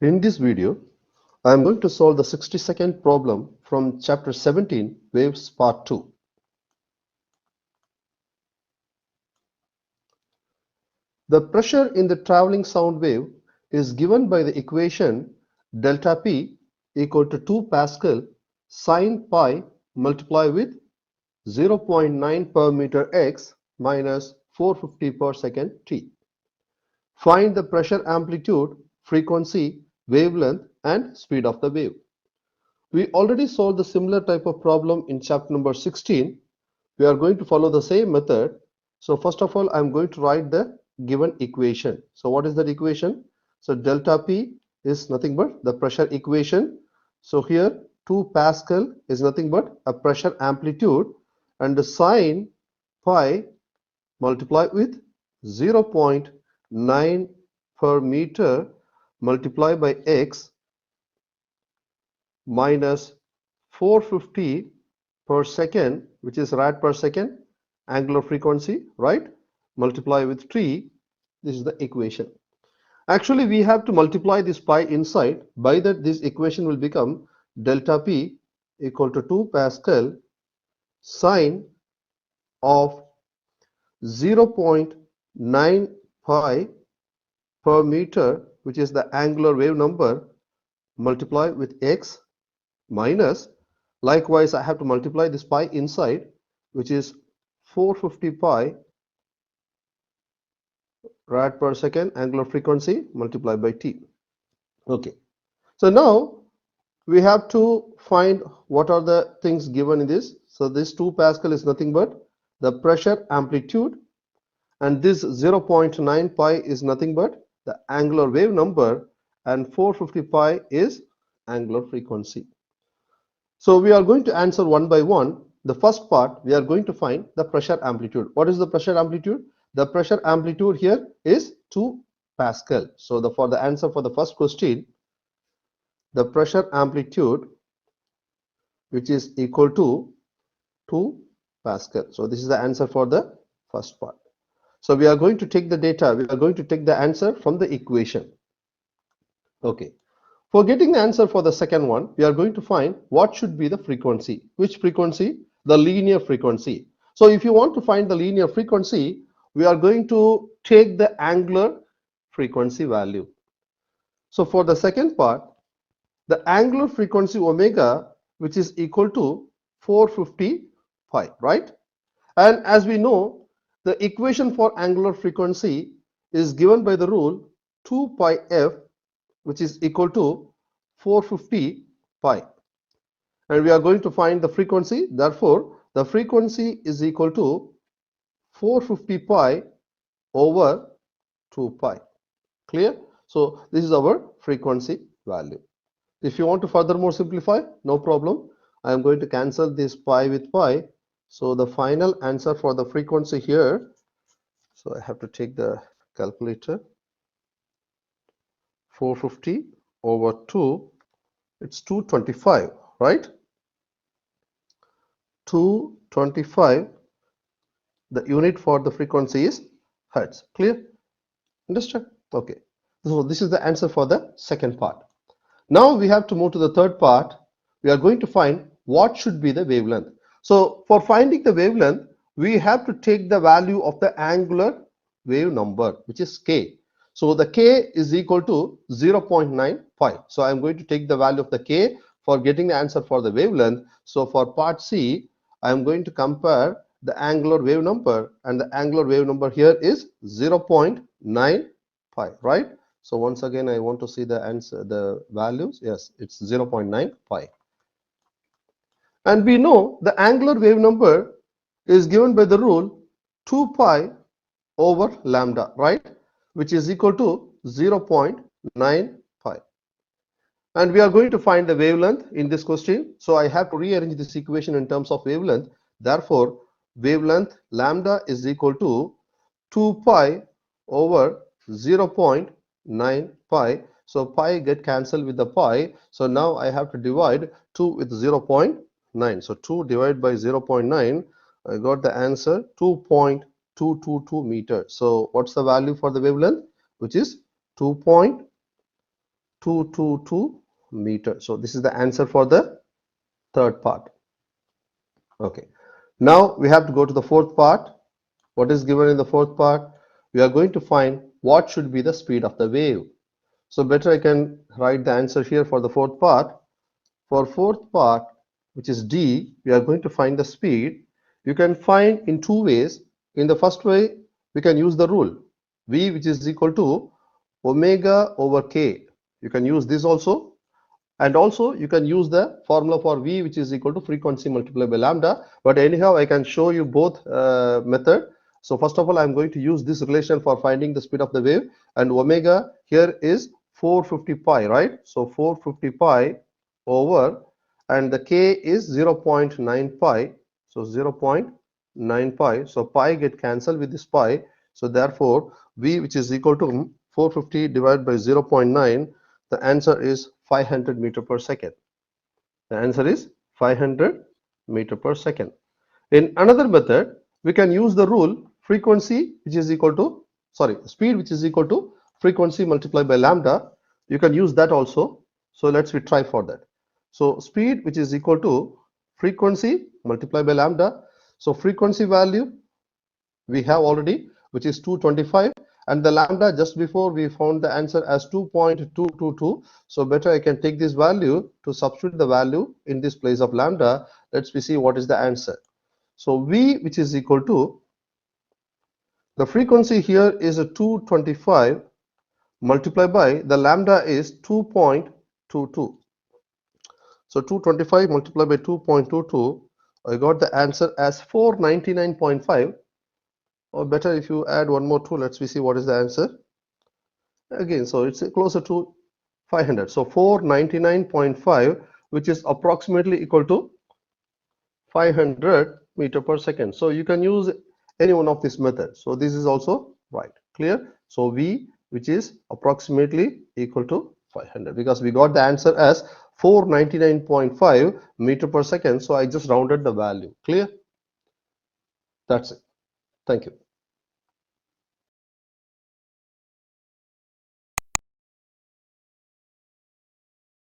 In this video, I am going to solve the 60-second problem from chapter 17, Waves Part 2. The pressure in the traveling sound wave is given by the equation delta P equal to 2 Pascal sine pi multiplied with 0.9 per meter x minus 450 per second t. Find the pressure amplitude, frequency, wavelength and speed of the wave. We already solved the similar type of problem in chapter number 16. We are going to follow the same method. So first of all, I'm going to write the given equation. So what is that equation? So delta P is nothing but the pressure equation. So here 2 Pascal is nothing but a pressure amplitude, and the sine pi multiplied with 0.9 per meter multiplied by x minus 450 per second, which is rad per second, angular frequency, right? Multiply with t. This is the equation. Actually, we have to multiply this pi inside. By that, this equation will become delta P equal to 2 Pascal sine of 0.9 pi per meter, which is the angular wave number, multiplied with x minus, likewise I have to multiply this pi inside, which is 450 pi rad per second angular frequency multiplied by t. Okay, so now we have to find what are the things given in this. So this 2 Pascal is nothing but the pressure amplitude, and this 0.9 pi is nothing but the angular wave number, and 450 pi is angular frequency. So we are going to answer one by one. The first part, we are going to find the pressure amplitude. What is the pressure amplitude? The pressure amplitude here is 2 Pascal. So for the answer for the first question, the pressure amplitude, which is equal to 2 Pascal. So this is the answer for the first part. So we are going to take the data, we are going to take the answer from the equation. Okay. For getting the answer for the second one, we are going to find what should be the frequency. Which frequency? The linear frequency. So if you want to find the linear frequency, we are going to take the angular frequency value. So for the second part, the angular frequency omega, which is equal to 450 pi, right? And as we know, the equation for angular frequency is given by the rule 2 pi f, which is equal to 450 pi, and we are going to find the frequency. Therefore, the frequency is equal to 450 pi over 2 pi. Clear? So this is our frequency value. If you want to furthermore simplify, no problem. I am going to cancel this pi with pi. So the final answer for the frequency here, so I have to take the calculator, 450 over 2, it's 225, right? 225, the unit for the frequency is hertz. Clear? Understand? Okay. So this is the answer for the second part. Now we have to move to the third part. We are going to find what should be the wavelength. So for finding the wavelength, we have to take the value of the angular wave number, which is k. So the k is equal to 0.9 pi. So I'm going to take the value of the k for getting the answer for the wavelength. So for part C, I'm going to compare the angular wave number, and the angular wave number here is 0.9 pi, right? So once again, I want to see the answer, the values. Yes, it's 0.9 pi. And we know the angular wave number is given by the rule 2 pi over lambda, right? Which is equal to 0.9 pi. And we are going to find the wavelength in this question. So I have to rearrange this equation in terms of wavelength. Therefore, wavelength lambda is equal to 2 pi over 0.9 pi. So pi get cancelled with the pi. So now I have to divide 2 with 0.9. So 2 divided by 0.9, I got the answer 2.222 meters. So what's the value for the wavelength? Which is 2.222 222 meters. So this is the answer for the third part. Okay. Now we have to go to the fourth part. What is given in the fourth part? We are going to find what should be the speed of the wave. So better I can write the answer here for the fourth part. For fourth part, which is D, we are going to find the speed. You can find in two ways. In the first way, we can use the rule V, which is equal to omega over K. You can use this also. And also you can use the formula for V, which is equal to frequency multiplied by lambda. But anyhow, I can show you both method. So first of all, I'm going to use this relation for finding the speed of the wave, and omega here is 450 pi, right? So 450 pi over, and the K is 0.9 pi. So 0.9 pi. So pi get cancelled with this pi. So therefore, V, which is equal to 450 divided by 0.9, the answer is 500 meter per second. The answer is 500 meter per second. In another method, we can use the rule frequency, which is equal to, speed, which is equal to frequency multiplied by lambda. You can use that also. So let's try for that. So speed, which is equal to frequency multiplied by lambda. So frequency value we have already, which is 225, and the lambda just before we found the answer as 2.222. So better I can take this value to substitute the value in this place of lambda. Let's see what is the answer. So V, which is equal to, the frequency here is a 225 multiplied by the lambda is 2.22. So 225 multiplied by 2.22, I got the answer as 499.5. Or better if you add one more 2, let's see what is the answer. Again, so it's closer to 500. So 499.5, which is approximately equal to 500 meter per second. So you can use any one of these methods. So this is also right. Clear? So V, which is approximately equal to 500, because we got the answer as 499.5 meter per second. So I just rounded the value. Clear? That's it. Thank you.